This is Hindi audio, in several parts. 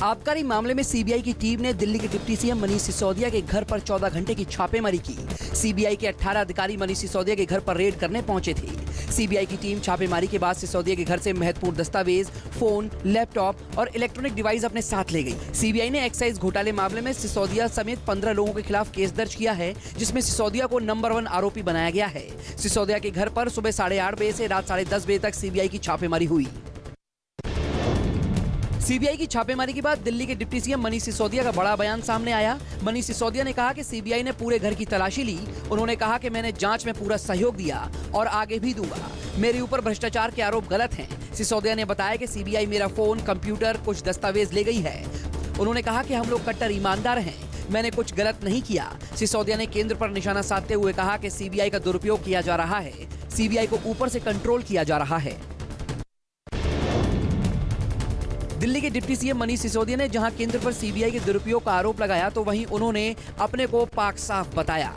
आबकारी मामले में सीबीआई की टीम ने दिल्ली के डिप्टी सीएम मनीष सिसोदिया के घर पर 14 घंटे की छापेमारी की। सीबीआई के 18 अधिकारी मनीष सिसोदिया के घर पर रेड करने पहुंचे थे। सीबीआई की टीम छापेमारी के बाद सिसोदिया के घर से महत्वपूर्ण दस्तावेज, फोन, लैपटॉप और इलेक्ट्रॉनिक डिवाइस अपने साथ ले गई। सीबीआई ने एक्साइज घोटाले मामले में सिसोदिया समेत 15 लोगों के खिलाफ केस दर्ज किया है, जिसमें सिसोदिया को नंबर 1 आरोपी बनाया गया है। सिसोदिया के घर पर सुबह 8:30 बजे से रात 10:30 बजे तक सीबीआई की छापेमारी हुई। सीबीआई की छापेमारी के बाद दिल्ली के डिप्टी सीएम मनीष सिसोदिया का बड़ा बयान सामने आया। मनीष सिसोदिया ने कहा कि सीबीआई ने पूरे घर की तलाशी ली। उन्होंने कहा कि मैंने जांच में पूरा सहयोग दिया और आगे भी दूंगा। मेरे ऊपर भ्रष्टाचार के आरोप गलत हैं। सिसोदिया ने बताया कि सीबीआई मेरा फोन, कंप्यूटर, कुछ दस्तावेज ले गई है। उन्होंने कहा कि हम लोग कट्टर ईमानदार हैं, मैंने कुछ गलत नहीं किया। सिसोदिया ने केंद्र पर निशाना साधते हुए कहा कि सीबीआई का दुरुपयोग किया जा रहा है, सीबीआई को ऊपर से कंट्रोल किया जा रहा है। दिल्ली के डिप्टी सीएम मनीष सिसोदिया ने जहां केंद्र पर सीबीआई के दुरुपयोग का आरोप लगाया, तो वहीं उन्होंने अपने को पाक साफ बताया।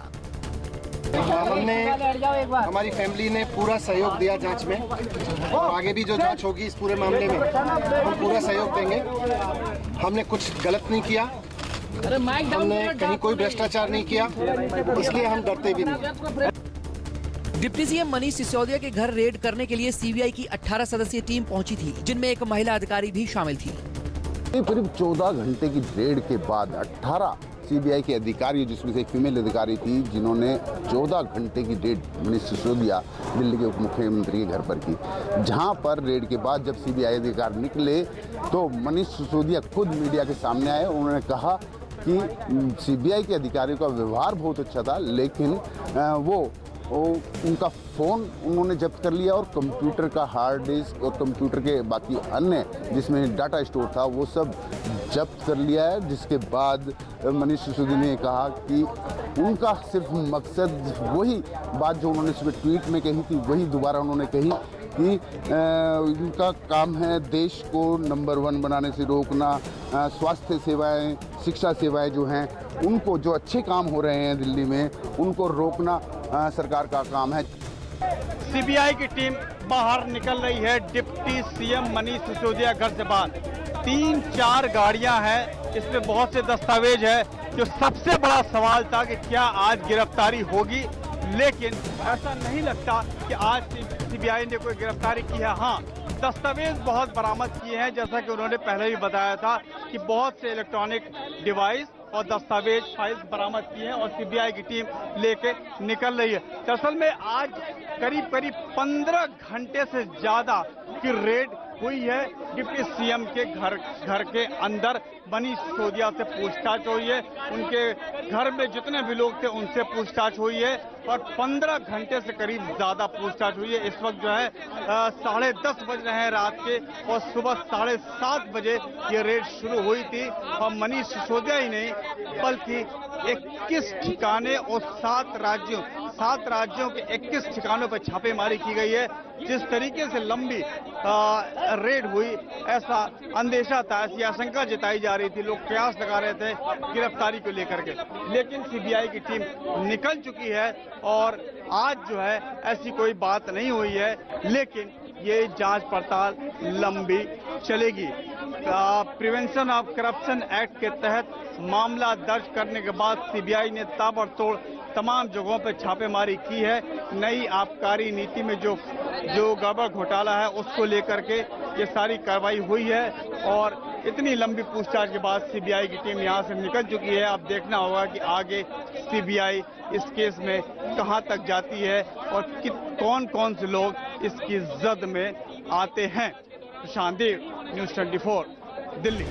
हमारी फैमिली ने पूरा सहयोग दिया जांच में, और आगे भी जो जांच होगी इस पूरे मामले में हम पूरा सहयोग देंगे। हमने कुछ गलत नहीं किया, हमने कहीं कोई भ्रष्टाचार नहीं किया, इसलिए हम डरते भी नहीं। डिप्टी सीएम मनीष सिसोदिया के घर रेड करने के लिए सीबीआई की 18 सदस्यीय टीम पहुंची थी, जिनमें एक महिला अधिकारी भी शामिल थी। करीब 14 घंटे की रेड के बाद 18 सीबीआई के अधिकारी, जिसमें से एक फीमेल अधिकारी थी, जिन्होंने 14 घंटे की रेड मनीष सिसोदिया दिल्ली के उप मुख्यमंत्री के घर पर की। जहां पर रेड के बाद जब सीबीआई अधिकारी निकले तो मनीष सिसोदिया खुद मीडिया के सामने आए। उन्होंने कहा कि सीबीआई के अधिकारियों का व्यवहार बहुत अच्छा था, लेकिन उनका फ़ोन उन्होंने जब्त कर लिया और कंप्यूटर का हार्ड डिस्क और कंप्यूटर के बाकी अन्य जिसमें डाटा स्टोर था वो सब जब्त कर लिया है। जिसके बाद मनीष सिसोदिया ने कहा कि उनका सिर्फ मकसद वही बात जो उन्होंने सुबह ट्वीट में कही थी वही दोबारा उन्होंने कही कि उनका काम है देश को नंबर 1 बनाने से रोकना। स्वास्थ्य सेवाएं, शिक्षा सेवाएं जो हैं उनको, जो अच्छे काम हो रहे हैं दिल्ली में, उनको रोकना सरकार का काम है। सीबीआई की टीम बाहर निकल रही है डिप्टी सीएम मनीष सिसोदिया घर से बाहर। 3-4 गाड़ियां हैं, इसमें बहुत से दस्तावेज है। जो सबसे बड़ा सवाल था कि क्या आज गिरफ्तारी होगी, लेकिन ऐसा नहीं लगता कि आज सीबीआई ने कोई गिरफ्तारी की है। हाँ, दस्तावेज बहुत बरामद किए हैं, जैसा कि उन्होंने पहले भी बताया था कि बहुत से इलेक्ट्रॉनिक डिवाइस और दस्तावेज फाइल्स बरामद किए हैं और सीबीआई की टीम लेके निकल रही है। दरअसल में आज करीब 15 घंटे से ज्यादा की रेड हुई है। डिप्टी सीएम के घर के अंदर मनीष सिसोदिया से पूछताछ हुई है, उनके घर में जितने भी लोग थे उनसे पूछताछ हुई है और 15 घंटे से करीब ज्यादा पूछताछ हुई है। इस वक्त जो है 10:30 बज रहे हैं रात के और सुबह 7:30 बजे ये रेड शुरू हुई थी। और मनीष सिसोदिया ही नहीं बल्कि 21 ठिकाने और 7 राज्यों के 21 ठिकानों पर छापेमारी की गई है। जिस तरीके से लंबी रेड हुई, ऐसा अंदेशा था, ऐसी आशंका जताई जा रही थी, लोग कयास लगा रहे थे गिरफ्तारी को लेकर के, लेकिन सीबीआई की टीम निकल चुकी है और आज जो है ऐसी कोई बात नहीं हुई है, लेकिन ये जांच पड़ताल लंबी चलेगी। प्रिवेंशन ऑफ करप्शन एक्ट के तहत मामला दर्ज करने के बाद सीबीआई ने ताबड़तोड़ तमाम जगहों पर छापेमारी की है। नई आबकारी नीति में जो गड़बड़ घोटाला है उसको लेकर के ये सारी कार्रवाई हुई है और इतनी लंबी पूछताछ के बाद सीबीआई की टीम यहां से निकल चुकी है। अब देखना होगा कि आगे सीबीआई इस केस में कहां तक जाती है और कौन से लोग इसकी जद में आते हैं। प्रशांत देव, न्यूज़ 24, दिल्ली।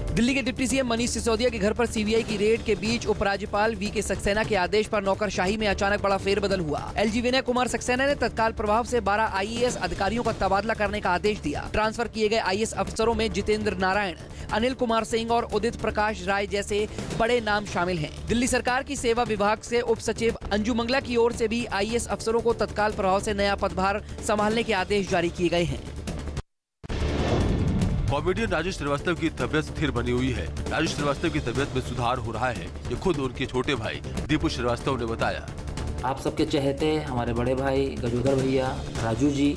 दिल्ली के डिप्टी सीएम मनीष सिसोदिया के घर पर सीबीआई की रेड के बीच उपराज्यपाल वीके सक्सेना के आदेश पर नौकरशाही में अचानक बड़ा फेरबदल हुआ। एलजी विनय कुमार सक्सेना ने तत्काल प्रभाव से 12 आईएएस अधिकारियों का तबादला करने का आदेश दिया। ट्रांसफर किए गए आईएएस अफसरों में जितेंद्र नारायण, अनिल कुमार सिंह और उदित प्रकाश राय जैसे बड़े नाम शामिल हैं। दिल्ली सरकार की सेवा विभाग से उप सचिव अंजू मंगला की ओर से भी आईएएस अफसरों को तत्काल प्रभाव से नया पदभार संभालने के आदेश जारी किए गए हैं। कॉमेडियन राजू श्रीवास्तव की तबीयत स्थिर बनी हुई है। राजू श्रीवास्तव की तबीयत में सुधार हो रहा है, ये खुद उनके छोटे भाई दीपू श्रीवास्तव ने बताया। आप सबके चहेते हमारे बड़े भाई गजोदर भैया, राजू जी,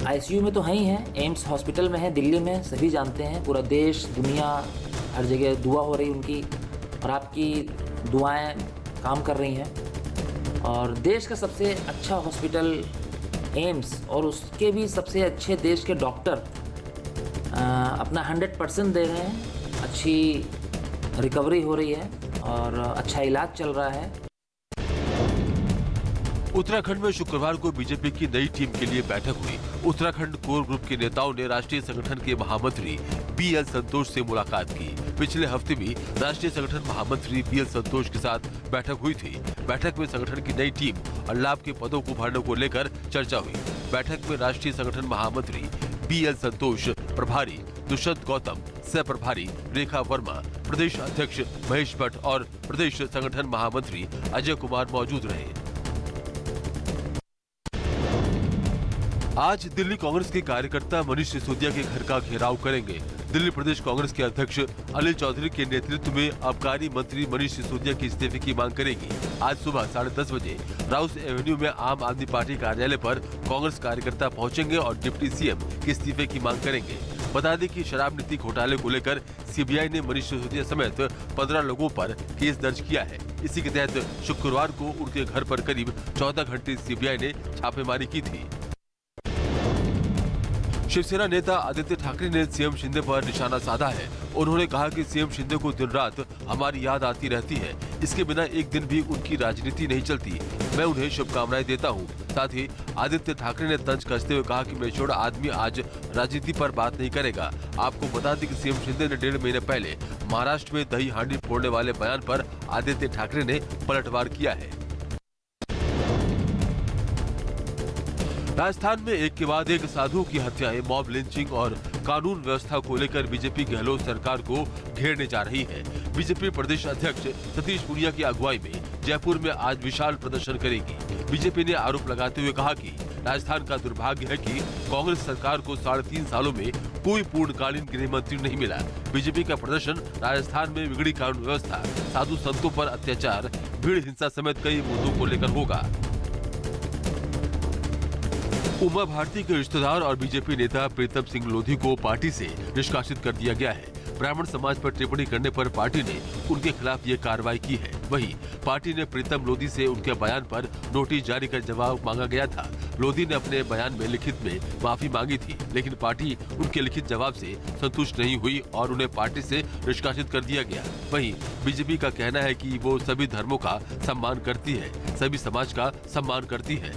आईसीयू में तो हैं ही हैं, एम्स हॉस्पिटल में है, दिल्ली में, सभी जानते हैं, पूरा देश दुनिया हर जगह दुआ हो रही उनकी, और आपकी दुआएं काम कर रही हैं। और देश का सबसे अच्छा हॉस्पिटल एम्स और उसके भी सबसे अच्छे देश के डॉक्टर अपना 100% दे रहे हैं, अच्छी रिकवरी हो रही है और अच्छा इलाज चल रहा है। उत्तराखंड में शुक्रवार को बीजेपी की नई टीम के लिए बैठक हुई। उत्तराखंड कोर ग्रुप के नेताओं ने राष्ट्रीय संगठन के महामंत्री बीएल संतोष से मुलाकात की। पिछले हफ्ते भी राष्ट्रीय संगठन महामंत्री बीएल संतोष के साथ बैठक हुई थी। बैठक में संगठन की नई टीम और लाभ के पदों को भरने को लेकर चर्चा हुई। बैठक में राष्ट्रीय संगठन महामंत्री बीएल संतोष, प्रभारी दुष्यंत गौतम, सह प्रभारी रेखा वर्मा, प्रदेश अध्यक्ष महेश भट्ट और प्रदेश संगठन महामंत्री अजय कुमार मौजूद रहे। आज दिल्ली कांग्रेस के कार्यकर्ता मनीष सिसोदिया के घर का घेराव करेंगे। दिल्ली प्रदेश कांग्रेस के अध्यक्ष अनिल चौधरी के नेतृत्व में आबकारी मंत्री मनीष सिसोदिया के इस्तीफे की मांग करेगी। आज सुबह 10:30 बजे राउस एवेन्यू में आम आदमी पार्टी कार्यालय पर कांग्रेस कार्यकर्ता पहुंचेंगे और डिप्टी सीएम के इस्तीफे की मांग करेंगे। बता दें कि शराब नीति घोटाले को लेकर सीबीआई ने मनीष सिसोदिया समेत 15 लोगों पर केस दर्ज किया है। इसी के तहत शुक्रवार को उनके घर पर करीब 14 घंटे सीबीआई ने छापेमारी की थी। शिवसेना नेता आदित्य ठाकरे ने सीएम शिंदे पर निशाना साधा है। उन्होंने कहा कि सीएम शिंदे को दिन रात हमारी याद आती रहती है, इसके बिना एक दिन भी उनकी राजनीति नहीं चलती। मैं उन्हें शुभकामनाएं देता हूं। साथ ही आदित्य ठाकरे ने तंज कसते हुए कहा कि मैच्योर आदमी आज राजनीति पर बात नहीं करेगा। आपको बता दें कि सीएम शिंदे ने 1.5 महीने पहले महाराष्ट्र में दही हांडी फोड़ने वाले बयान पर आदित्य ठाकरे ने पलटवार किया है। राजस्थान में एक के बाद एक साधुओं की हत्याएं, मॉब लिंचिंग और कानून व्यवस्था को लेकर बीजेपी गहलोत सरकार को घेरने जा रही है। बीजेपी प्रदेश अध्यक्ष सतीश पूनिया की अगुवाई में जयपुर में आज विशाल प्रदर्शन करेगी। बीजेपी ने आरोप लगाते हुए कहा कि राजस्थान का दुर्भाग्य है कि कांग्रेस सरकार को 3.5 सालों में कोई पूर्णकालीन गृह मंत्री नहीं मिला। बीजेपी का प्रदर्शन राजस्थान में बिगड़ी कानून व्यवस्था, साधु संतों पर अत्याचार, भीड़ हिंसा समेत कई मुद्दों को लेकर होगा। उमा भारती के रिश्तेदार और बीजेपी नेता प्रीतम सिंह लोधी को पार्टी से निष्कासित कर दिया गया है। ब्राह्मण समाज पर टिप्पणी करने पर पार्टी ने उनके खिलाफ ये कार्रवाई की है। वहीं पार्टी ने प्रीतम लोधी से उनके बयान पर नोटिस जारी कर जवाब मांगा गया था। लोधी ने अपने बयान में लिखित में माफी मांगी थी, लेकिन पार्टी उनके लिखित जवाब से संतुष्ट नहीं हुई और उन्हें पार्टी से निष्कासित कर दिया गया। वहीं बीजेपी का कहना है कि वो सभी धर्मों का सम्मान करती है, सभी समाज का सम्मान करती है।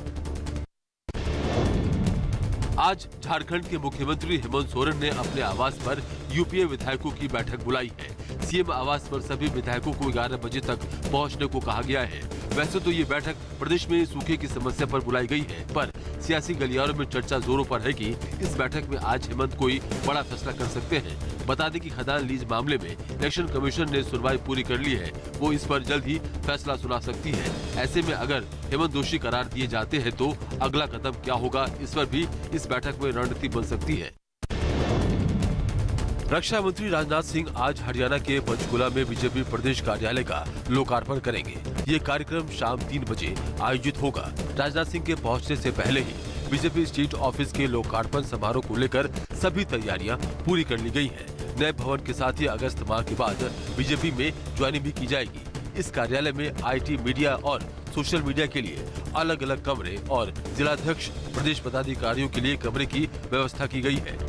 आज झारखंड के मुख्यमंत्री हेमंत सोरेन ने अपने आवास पर यूपीए विधायकों की बैठक बुलाई है। सीएम आवास पर सभी विधायकों को 11 बजे तक पहुंचने को कहा गया है। वैसे तो ये बैठक प्रदेश में सूखे की समस्या पर बुलाई गई है, पर सियासी गलियारों में चर्चा जोरों पर है कि इस बैठक में आज हेमंत कोई बड़ा फैसला कर सकते हैं। बता दें कि खदान लीज मामले में इलेक्शन कमीशन ने सुनवाई पूरी कर ली है, वो इस पर जल्द ही फैसला सुना सकती है। ऐसे में अगर हेमंत दोषी करार दिए जाते हैं तो अगला कदम क्या होगा, इस पर भी इस बैठक में रणनीति बन सकती है। रक्षा मंत्री राजनाथ सिंह आज हरियाणा के पंचकुला में बीजेपी प्रदेश कार्यालय का लोकार्पण करेंगे। ये कार्यक्रम शाम 3 बजे आयोजित होगा। राजनाथ सिंह के पहुंचने से पहले ही बीजेपी स्टेट ऑफिस के लोकार्पण समारोह को लेकर सभी तैयारियां पूरी कर ली गई हैं। नए भवन के साथ ही अगस्त माह के बाद बीजेपी में ज्वाइनिंग भी की जाएगी। इस कार्यालय में आईटी, मीडिया और सोशल मीडिया के लिए अलग अलग कमरे और जिलाध्यक्ष, प्रदेश पदाधिकारियों के लिए कमरे की व्यवस्था की गई है।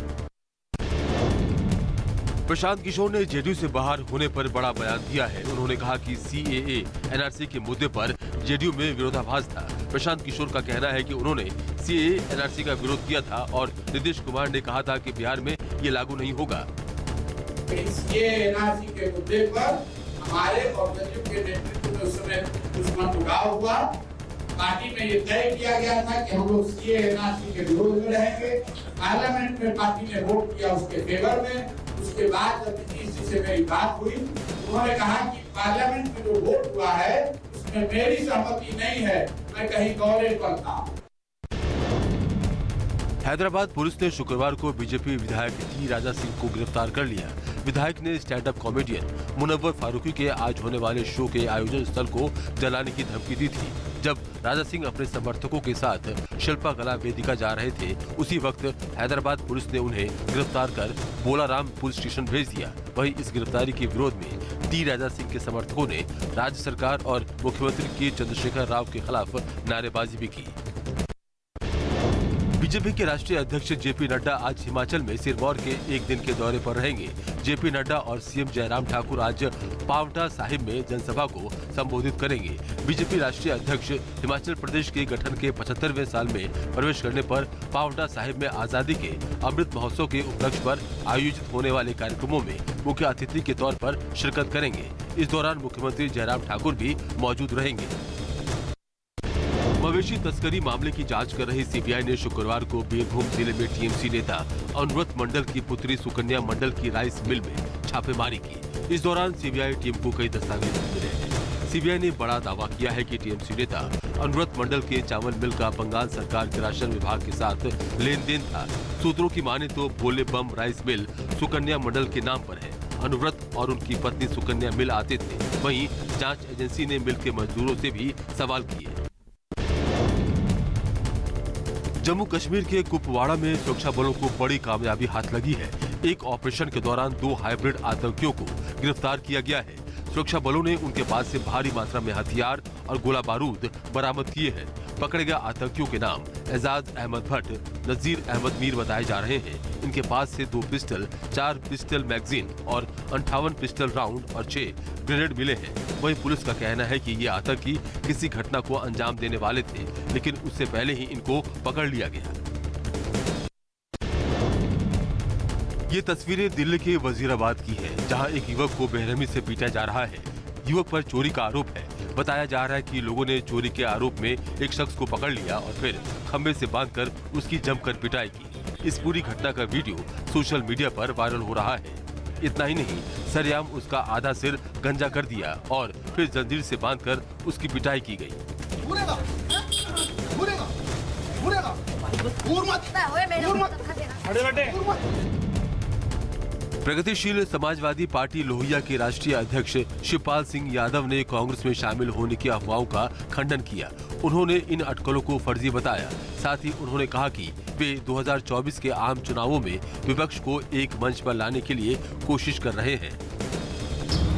प्रशांत किशोर ने जेडीयू से बाहर होने पर बड़ा बयान दिया है। उन्होंने कहा कि सीएए, एनआरसी के मुद्दे पर जेडीयू में विरोधाभास था। प्रशांत किशोर का कहना है कि उन्होंने सीएए, एनआरसी का विरोध किया था और नीतीश कुमार ने कहा था कि बिहार में ये लागू नहीं होगा। सीएए, एनआरसी के मुद्दे पर हमारे और जदयू के नेतृत्व में उस समय कुछ मतभेद हुआ। पार्टी में ये तय किया गया था कि हम लोग सीएए, एनआरसी के विरोध में रहेंगे। पार्लियामेंट में पार्टी ने वोट किया उसके फेवर में। उसके बाद जब नीतीश जी से मेरी बात हुई, उन्होंने कहा कि पार्लियामेंट में जो वोट हुआ है उसमें मेरी सहमति नहीं है, मैं कहीं गौरे पर था। हैदराबाद पुलिस ने शुक्रवार को बीजेपी विधायक टी राजा सिंह को गिरफ्तार कर लिया। विधायक ने stand up comedian Munawar Faruqui के आज होने वाले शो के आयोजन स्थल को जलाने की धमकी दी थी। जब राजा सिंह अपने समर्थकों के साथ शिल्पा कला वेदिका जा रहे थे, उसी वक्त हैदराबाद पुलिस ने उन्हें गिरफ्तार कर बोलाराम पुलिस स्टेशन भेज दिया। वहीं इस गिरफ्तारी के विरोध में टी राजा सिंह के समर्थकों ने राज्य सरकार और मुख्यमंत्री के चंद्रशेखर राव के खिलाफ नारेबाजी भी की। बीजेपी के राष्ट्रीय अध्यक्ष जेपी नड्डा आज हिमाचल में सिरमौर के एक दिन के दौरे पर रहेंगे। जेपी नड्डा और सीएम जयराम ठाकुर आज पावंटा साहिब में जनसभा को संबोधित करेंगे। बीजेपी राष्ट्रीय अध्यक्ष हिमाचल प्रदेश के गठन के 75वें साल में प्रवेश करने पर पावंटा साहिब में आजादी के अमृत महोत्सव के उपलक्ष्य पर आयोजित होने वाले कार्यक्रमों में मुख्य अतिथि के तौर पर शिरकत करेंगे। इस दौरान मुख्यमंत्री जयराम ठाकुर भी मौजूद रहेंगे। मवेशी तस्करी मामले की जांच कर रही सीबीआई ने शुक्रवार को बीरभूम जिले में टीएमसी नेता अनुव्रत मंडल की पुत्री सुकन्या मंडल की राइस मिल में छापेमारी की। इस दौरान सीबीआई टीम को कई दस्तावेज मिले हैं। सीबीआई ने बड़ा दावा किया है कि टीएमसी नेता अनुव्रत मंडल के चावल मिल का बंगाल सरकार के राशन विभाग के साथ लेन देन था। सूत्रों की माने तो बोले बम राइस मिल सुकन्या मंडल के नाम पर है। अनुव्रत और उनकी पत्नी सुकन्या मिल आते थे। वहीं जांच एजेंसी ने मिल के मजदूरों से भी सवाल किए। जम्मू कश्मीर के कुपवाड़ा में सुरक्षा बलों को बड़ी कामयाबी हाथ लगी है। एक ऑपरेशन के दौरान 2 हाइब्रिड आतंकियों को गिरफ्तार किया गया है। सुरक्षा बलों ने उनके पास से भारी मात्रा में हथियार और गोला बारूद बरामद किए हैं। पकड़े गए आतंकियों के नाम एजाज अहमद भट्ट, नजीर अहमद मीर बताए जा रहे हैं। इनके पास से 2 पिस्टल, 4 पिस्टल मैगजीन और 58 पिस्टल राउंड और 6 ग्रेनेड मिले हैं। वहीं पुलिस का कहना है कि ये आतंकी किसी घटना को अंजाम देने वाले थे, लेकिन उससे पहले ही इनको पकड़ लिया गया। ये तस्वीरें दिल्ली के वजीराबाद की है, जहां एक युवक को बेरहमी से पीटा जा रहा है। युवक पर चोरी का आरोप है। बताया जा रहा है कि लोगों ने चोरी के आरोप में एक शख्स को पकड़ लिया और फिर खंबे से बांधकर उसकी जमकर पिटाई की। इस पूरी घटना का वीडियो सोशल मीडिया पर वायरल हो रहा है। इतना ही नहीं, सरेआम उसका आधा सिर गंजा कर दिया और फिर जंजीर से बांधकर उसकी पिटाई की गई। प्रगतिशील समाजवादी पार्टी लोहिया के राष्ट्रीय अध्यक्ष शिवपाल सिंह यादव ने कांग्रेस में शामिल होने की अफवाहों का खंडन किया। उन्होंने इन अटकलों को फर्जी बताया। साथ ही उन्होंने कहा कि वे 2024 के आम चुनावों में विपक्ष को एक मंच पर लाने के लिए कोशिश कर रहे हैं।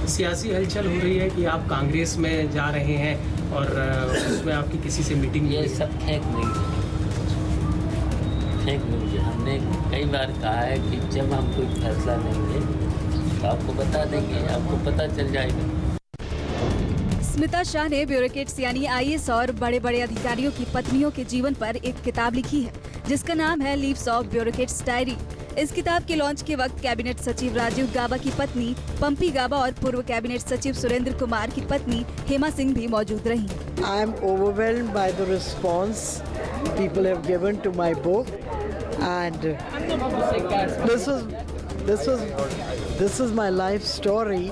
सियासी हलचल हो रही है कि आप कांग्रेस में जा रहे हैं और उसमें आपकी किसी से मीटिंग। ये सब फेक न्यूज है। हमने कई बार कहा है कि जब हम कोई फैसला लेंगे तो आपको बता देंगे, आपको पता चल जाएगा। स्मिता शाह ने ब्यूरोक्रेट्स यानी आईएएस और बड़े बड़े अधिकारियों की पत्नियों के जीवन पर एक किताब लिखी है, जिसका नाम है लीव्स ऑफ ब्यूरोक्रेट्स डायरी। इस किताब के लॉन्च के वक्त कैबिनेट सचिव राजीव गाबा की पत्नी पंपी गाबा और पूर्व कैबिनेट सचिव सुरेंद्र कुमार की पत्नी हेमा सिंह भी मौजूद रहीं। I am overwhelmed by the response people have given to my book, and this is my life story,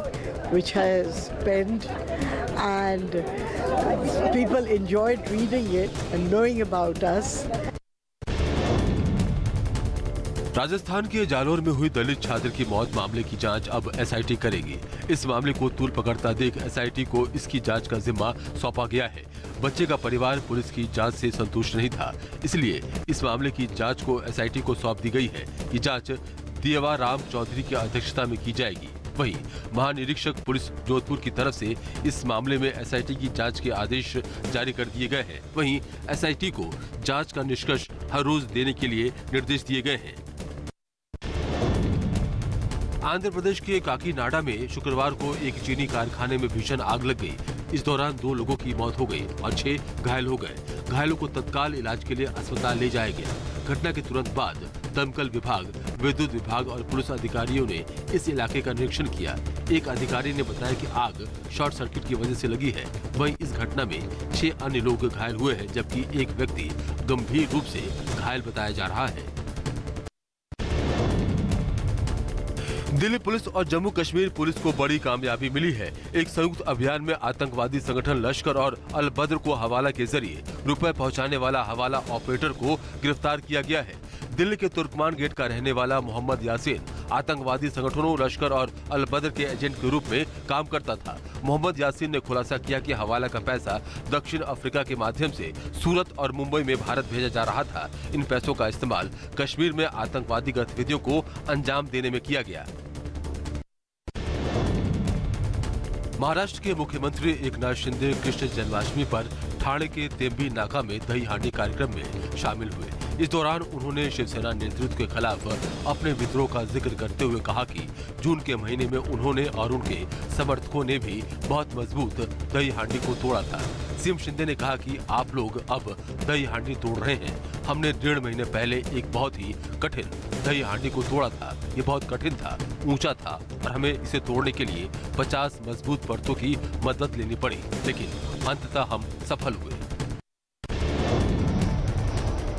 which I spent, and people enjoyed reading it and knowing about us. Rajasthan के जालोर में हुई दलित छात्र की मौत मामले की जांच अब एसआईटी करेगी। इस मामले को तूल पकड़ता देख एसआईटी को इसकी जांच का जिम्मा सौंपा गया है। बच्चे का परिवार पुलिस की जांच से संतुष्ट नहीं था, इसलिए इस मामले की जांच को एसआईटी को सौंप दी गई है। ये जांच दियवा राम चौधरी की अध्यक्षता में की जाएगी। वहीं महानिरीक्षक पुलिस जोधपुर की तरफ से इस मामले में एसआईटी की जांच के आदेश जारी कर दिए गए हैं। वहीं एसआईटी को जांच का निष्कर्ष हर रोज देने के लिए निर्देश दिए गए हैं। आंध्र प्रदेश के काकीनाडा में शुक्रवार को एक चीनी कारखाने में भीषण आग लग गई। इस दौरान 2 लोगों की मौत हो गई और 6 घायल हो गए। घायलों को तत्काल इलाज के लिए अस्पताल ले जाया गया। घटना के तुरंत बाद दमकल विभाग, विद्युत विभाग और पुलिस अधिकारियों ने इस इलाके का निरीक्षण किया। एक अधिकारी ने बताया कि आग शॉर्ट सर्किट की वजह से लगी है। वहीं इस घटना में 6 अन्य लोग घायल हुए हैं, जबकि एक व्यक्ति गंभीर रूप से घायल बताया जा रहा है। दिल्ली पुलिस और जम्मू कश्मीर पुलिस को बड़ी कामयाबी मिली है। एक संयुक्त अभियान में आतंकवादी संगठन लश्कर और अल बद्र को हवाला के जरिए रुपए पहुंचाने वाला हवाला ऑपरेटर को गिरफ्तार किया गया है। दिल्ली के तुर्कमान गेट का रहने वाला मोहम्मद यासीन आतंकवादी संगठनों लश्कर और अल बदर के एजेंट के रूप में काम करता था। मोहम्मद यासीन ने खुलासा किया कि हवाला का पैसा दक्षिण अफ्रीका के माध्यम से सूरत और मुंबई में भारत भेजा जा रहा था। इन पैसों का इस्तेमाल कश्मीर में आतंकवादी गतिविधियों को अंजाम देने में किया गया। महाराष्ट्र के मुख्यमंत्री एकनाथ शिंदे कृष्ण जन्माष्टमी पर ठाणे के तेम्बी नाका में दही हांडी कार्यक्रम में शामिल हुए। इस दौरान उन्होंने शिवसेना नेतृत्व के खिलाफ अपने विद्रोह का जिक्र करते हुए कहा कि जून के महीने में उन्होंने और उनके समर्थकों ने भी बहुत मजबूत दही हांडी को तोड़ा था। सीएम शिंदे ने कहा कि आप लोग अब दही हांडी तोड़ रहे हैं। हमने 1.5 महीने पहले एक बहुत ही कठिन दही हांडी को तोड़ा था। ये बहुत कठिन था, ऊंचा था और हमें इसे तोड़ने के लिए 50 मजबूत परतों की मदद लेनी पड़ी, लेकिन अंततः हम सफल हुए।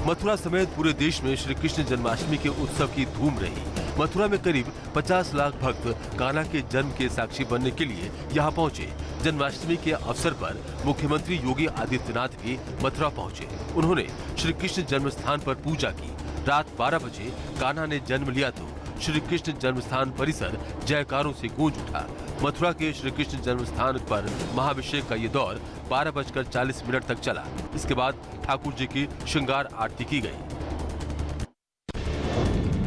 मथुरा समेत पूरे देश में श्री कृष्ण जन्माष्टमी के उत्सव की धूम रही। मथुरा में करीब 50 लाख भक्त कान्हा के जन्म के साक्षी बनने के लिए यहाँ पहुँचे। जन्माष्टमी के अवसर पर मुख्यमंत्री योगी आदित्यनाथ भी मथुरा पहुँचे। उन्होंने श्री कृष्ण जन्म स्थान पर पूजा की। रात 12 बजे कान्हा ने जन्म लिया तो श्री कृष्ण जन्मस्थान परिसर जयकारों से गूंज उठा। मथुरा के श्री कृष्ण जन्मस्थान पर महाभिषेक का ये दौर 12:40 तक चला। इसके बाद ठाकुर जी की श्रृंगार आरती की गई।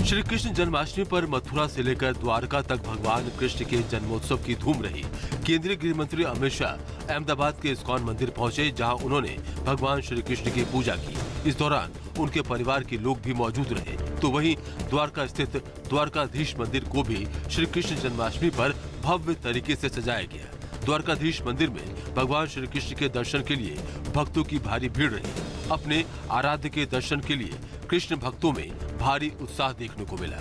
श्री कृष्ण जन्माष्टमी पर मथुरा से लेकर द्वारका तक भगवान कृष्ण के जन्मोत्सव की धूम रही। केंद्रीय गृह मंत्री अमित शाह अहमदाबाद के इस्कॉन मंदिर पहुंचे, जहां उन्होंने भगवान श्री कृष्ण की पूजा की। इस दौरान उनके परिवार के लोग भी मौजूद रहे। तो वहीं द्वारका स्थित द्वारकाधीश मंदिर को भी श्री कृष्ण जन्माष्टमी पर भव्य तरीके से सजाया गया। द्वारकाधीश मंदिर में भगवान श्री कृष्ण के दर्शन के लिए भक्तों की भारी भीड़ रही। अपने आराध्य के दर्शन के लिए कृष्ण भक्तों में भारी उत्साह देखने को मिला।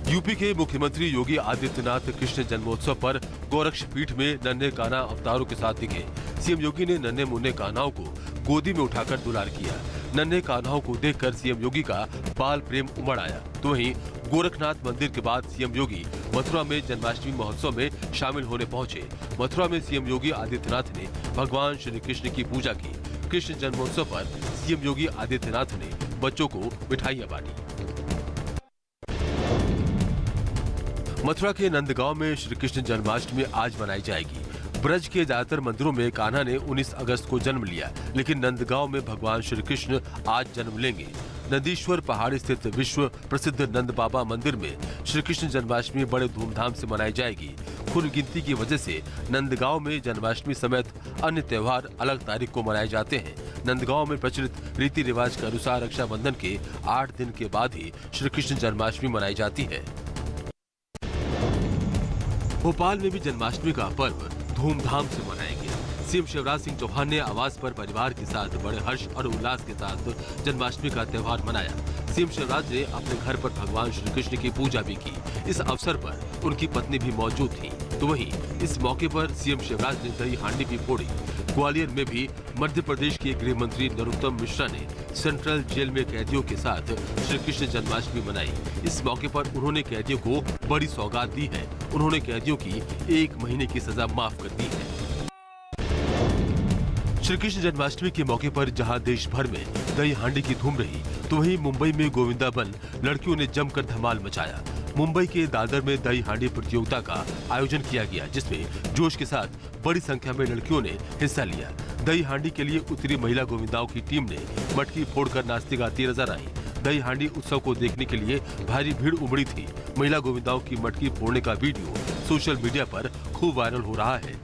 यूपी के मुख्यमंत्री योगी आदित्यनाथ कृष्ण जन्मोत्सव पर गोरक्ष पीठ में नन्हे कान्हा अवतारों के साथ दिखे। सीएम योगी ने नन्हे मुन्ने कान्हाओं को गोदी में उठाकर दुलार किया। नन्हे कान्हाओं को देखकर सीएम योगी का बाल प्रेम उमड़ आया। तो वहीं गोरखनाथ मंदिर के बाद सीएम योगी मथुरा में जन्माष्टमी महोत्सव में शामिल होने पहुंचे। मथुरा में सीएम योगी आदित्यनाथ ने भगवान श्री कृष्ण की पूजा की। कृष्ण जन्मोत्सव पर सीएम योगी आदित्यनाथ ने बच्चों को मिठाइयां बांटी। मथुरा के नंदगांव में श्री कृष्ण जन्माष्टमी आज मनाई जाएगी। ब्रज के ज्यादातर मंदिरों में कान्हा ने 19 अगस्त को जन्म लिया, लेकिन नंदगांव में भगवान श्री कृष्ण आज जन्म लेंगे। नंदीश्वर पहाड़ी स्थित विश्व प्रसिद्ध नंद बाबा मंदिर में श्री कृष्ण जन्माष्टमी बड़े धूमधाम से मनाई जाएगी। खुर गिनती की वजह से नंदगांव में जन्माष्टमी समेत अन्य त्योहार अलग तारीख को मनाए जाते हैं। नंदगांव में प्रचलित रीति रिवाज के अनुसार रक्षाबंधन के 8 दिन के बाद ही श्री कृष्ण जन्माष्टमी मनाई जाती है। भोपाल में भी जन्माष्टमी का पर्व धूमधाम से मनाया गया। सीएम शिवराज सिंह चौहान ने आवास पर परिवार के साथ बड़े हर्ष और उल्लास के साथ जन्माष्टमी का त्योहार मनाया। सीएम शिवराज ने अपने घर पर भगवान श्री कृष्ण की पूजा भी की। इस अवसर पर उनकी पत्नी भी मौजूद थी। तो वहीं इस मौके पर सीएम शिवराज ने दही हांडी भी फोड़ी। ग्वालियर में भी मध्य प्रदेश के गृह मंत्री नरोत्तम मिश्रा ने सेंट्रल जेल में कैदियों के साथ श्री कृष्ण जन्माष्टमी मनाई। इस मौके पर उन्होंने कैदियों को बड़ी सौगात दी है। उन्होंने कैदियों की 1 महीने की सजा माफ कर दी है। श्री कृष्ण जन्माष्टमी के मौके पर जहां देश भर में दही हांडी की धूम रही, तो वहीं मुंबई में गोविंदा बन लड़कियों ने जमकर धमाल मचाया। मुंबई के दादर में दही हांडी प्रतियोगिता का आयोजन किया गया, जिसमें जोश के साथ बड़ी संख्या में लड़कियों ने हिस्सा लिया। दही हांडी के लिए उतरी महिला गोविंदाओं की टीम ने मटकी फोड़कर नाचती गाती नजर आई। दही हांडी उत्सव को देखने के लिए भारी भीड़ उमड़ी थी। महिला गोविंदाओं की मटकी फोड़ने का वीडियो सोशल मीडिया पर खूब वायरल हो रहा है।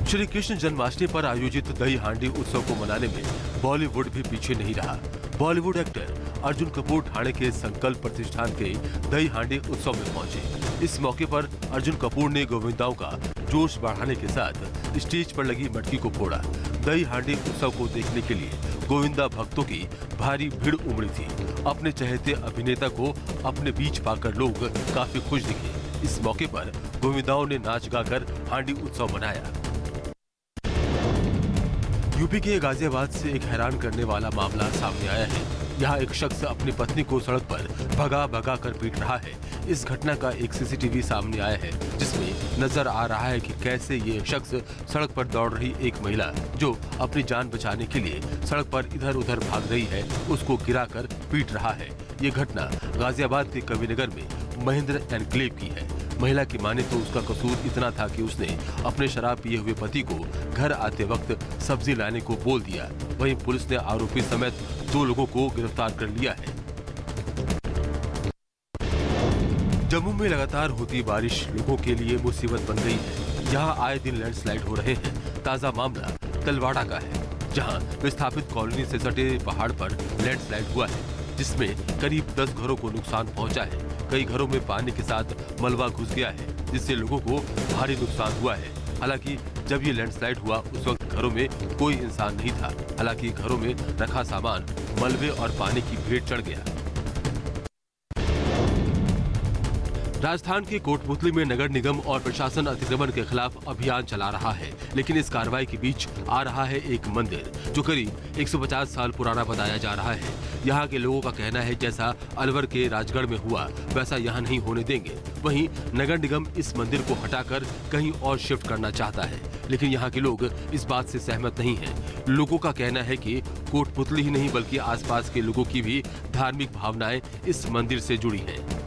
श्री कृष्ण जन्माष्टमी पर आयोजित दही हांडी उत्सव को मनाने में बॉलीवुड भी पीछे नहीं रहा। बॉलीवुड एक्टर अर्जुन कपूर ठाणे के संकल्प प्रतिष्ठान के दही हांडी उत्सव में पहुंचे। इस मौके पर अर्जुन कपूर ने गोविंदाओं का जोश बढ़ाने के साथ स्टेज पर लगी मटकी को फोड़ा। दही हांडी उत्सव को देखने के लिए गोविंदा भक्तों की भारी भीड़ उमड़ी थी। अपने चहेते अभिनेता को अपने बीच पाकर लोग काफी खुश दिखे। इस मौके पर गोविंदाओं ने नाच गाकर हांडी उत्सव मनाया। यूपी के गाजियाबाद से एक हैरान करने वाला मामला सामने आया है। यहाँ एक शख्स अपनी पत्नी को सड़क पर भगा भगा कर पीट रहा है। इस घटना का एक सीसीटीवी सामने आया है, जिसमें नजर आ रहा है कि कैसे ये शख्स सड़क पर दौड़ रही एक महिला जो अपनी जान बचाने के लिए सड़क पर इधर उधर भाग रही है, उसको गिराकर पीट रहा है। ये घटना गाजियाबाद के कविनगर में महेंद्र एनक्लेव की है। महिला की माने तो उसका कसूर इतना था कि उसने अपने शराब पिए हुए पति को घर आते वक्त सब्जी लाने को बोल दिया। वहीं पुलिस ने आरोपी समेत 2 लोगों को गिरफ्तार कर लिया है। जम्मू में लगातार होती बारिश लोगों के लिए मुसीबत बन गई है। यहाँ आए दिन लैंडस्लाइड हो रहे हैं। ताजा मामला तलवाड़ा का है, जहाँ विस्थापित कॉलोनी से सटे पहाड़ पर लैंडस्लाइड हुआ है, जिसमें करीब 10 घरों को नुकसान पहुंचा है। कई घरों में पानी के साथ मलबा घुस गया है, जिससे लोगों को भारी नुकसान हुआ है। हालांकि जब ये लैंडस्लाइड हुआ उस वक्त घरों में कोई इंसान नहीं था। हालांकि घरों में रखा सामान मलबे और पानी की भेंट चढ़ गया। राजस्थान के कोटपुतली में नगर निगम और प्रशासन अतिक्रमण के खिलाफ अभियान चला रहा है, लेकिन इस कार्रवाई के बीच आ रहा है एक मंदिर जो करीब 150 साल पुराना बताया जा रहा है। यहाँ के लोगों का कहना है जैसा अलवर के राजगढ़ में हुआ वैसा यहाँ नहीं होने देंगे। वहीं नगर निगम इस मंदिर को हटाकर कहीं और शिफ्ट करना चाहता है, लेकिन यहाँ के लोग इस बात से सहमत नहीं हैं। लोगों का कहना है कि कोटपुतली ही नहीं बल्कि आसपास के लोगों की भी धार्मिक भावनाएं इस मंदिर से जुड़ी हैं।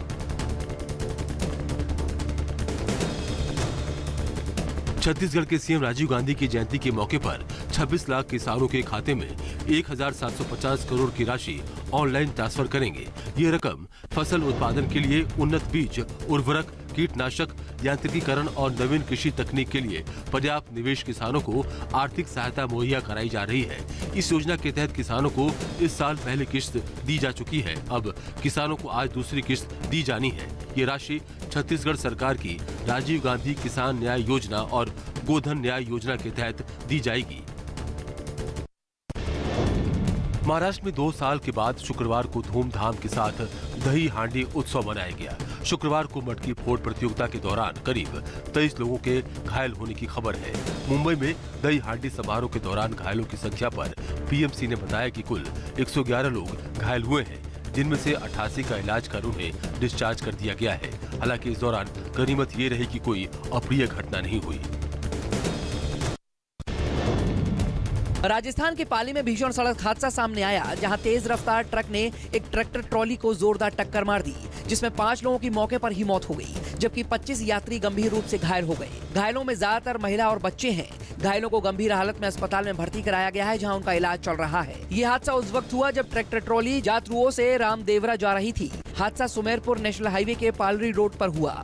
छत्तीसगढ़ के सीएम राजीव गांधी की जयंती के मौके पर 26 लाख किसानों के खाते में 1750 करोड़ की राशि ऑनलाइन ट्रांसफर करेंगे। ये रकम फसल उत्पादन के लिए उन्नत बीज, उर्वरक, कीटनाशक, यांत्रिकीकरण और नवीन कृषि तकनीक के लिए पर्याप्त निवेश किसानों को आर्थिक सहायता मुहैया कराई जा रही है। इस योजना के तहत किसानों को इस साल पहली किश्त दी जा चुकी है। अब किसानों को आज दूसरी किश्त दी जानी है। ये राशि छत्तीसगढ़ सरकार की राजीव गांधी किसान न्याय योजना और गोधन न्याय योजना के तहत दी जाएगी। महाराष्ट्र में 2 साल के बाद शुक्रवार को धूमधाम के साथ दही हांडी उत्सव मनाया गया। शुक्रवार को मटकी फोड़ प्रतियोगिता के दौरान करीब 23 लोगों के घायल होने की खबर है। मुंबई में दही हांडी समारोह के दौरान घायलों की संख्या पर पीएमसी ने बताया कि कुल 111 लोग घायल हुए हैं, जिनमें से 88 का इलाज कर उन्हें डिस्चार्ज कर दिया गया है। हालांकि इस दौरान गनीमत ये रही कि कोई अप्रिय घटना नहीं हुई। राजस्थान के पाली में भीषण सड़क हादसा सामने आया, जहां तेज रफ्तार ट्रक ने एक ट्रैक्टर ट्रॉली को जोरदार टक्कर मार दी, जिसमें 5 लोगों की मौके पर ही मौत हो गई, जबकि 25 यात्री गंभीर रूप से घायल हो गए। घायलों में ज्यादातर महिला और बच्चे हैं। घायलों को गंभीर हालत में अस्पताल में भर्ती कराया गया है, जहां उनका इलाज चल रहा है। ये हादसा उस वक्त हुआ जब ट्रैक्टर ट्रॉली जातरुओं से रामदेवरा जा रही थी। हादसा सुमेरपुर नेशनल हाईवे के पालरी रोड पर हुआ।